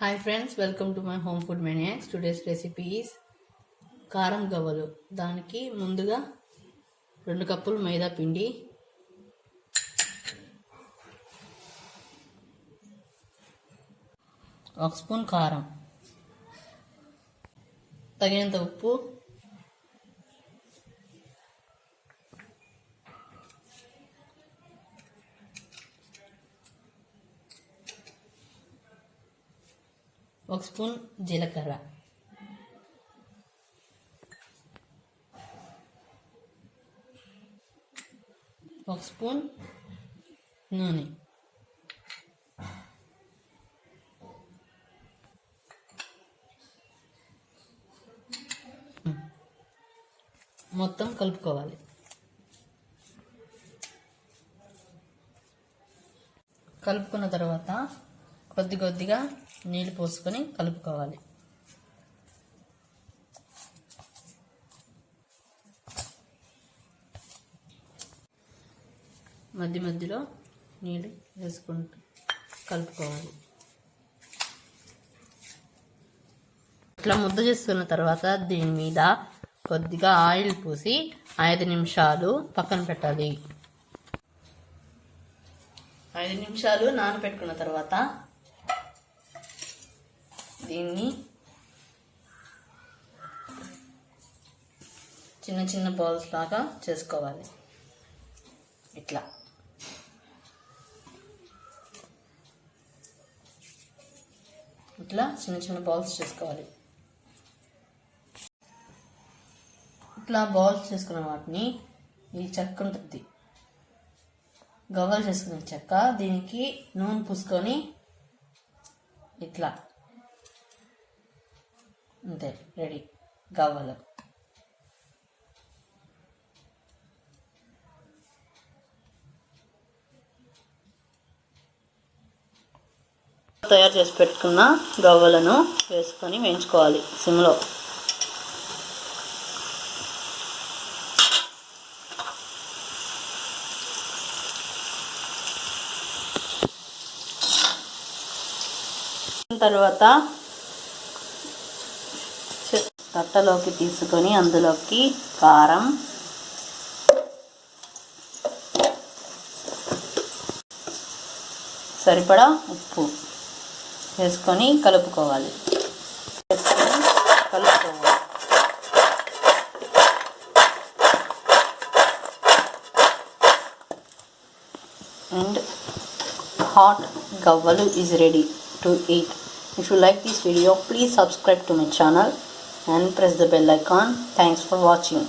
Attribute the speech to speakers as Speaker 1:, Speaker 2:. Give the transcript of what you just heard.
Speaker 1: Hi friends, welcome to my home food maniacs. Today's recipe is Karam gavvalu. దానికి ముందుగా 2 కప్పులు మైదా పిండి, 1 spoon కారం, తగినంత ఉప్పు, 1 స్పూన్ జీలకర్ర, 1 స్పూన్ నూనె, మొత్తం కలుపుకోవాలి. కలుపుకున్న తర్వాత కొద్దిగా నీళ్ళు పోసుకొని కలుపుకోవాలి. మధ్యలో నీళ్ళు వేసుకుంటూ కలుపుకోవాలి. ఇట్లా ముద్ద చేసుకున్న తర్వాత దీని మీద కొద్దిగా ఆయిల్ పూసి 5 నిమిషాలు పక్కన పెట్టాలి. 5 నిమిషాలు నానబెట్టుకున్న తర్వాత దీన్ని చిన్న బాల్స్ లాగా చేసుకోవాలి. ఇట్లా చిన్న బాల్స్ చేసుకోవాలి. ఇట్లా బాల్స్ చేసుకున్న వాటిని ఈ చెక్క ఉంటుంది, గవ్వలు చేసుకునే చెక్క, దీనికి నూనె పూసుకొని ఇట్లా అంతే, రెడీ గవ్వలు. తయారు చేసి పెట్టుకున్న గవ్వలను వేసుకొని వేయించుకోవాలి సిమ్లో. తర్వాత తట్టలోకి తీసుకొని అందులోకి కారం, సరిపడా ఉప్పు వేసుకొని కలుపుకోవాలి. And hot gavvalu is ready to eat. If you like this video, please subscribe to my channel and press the bell icon. Thanks for watching.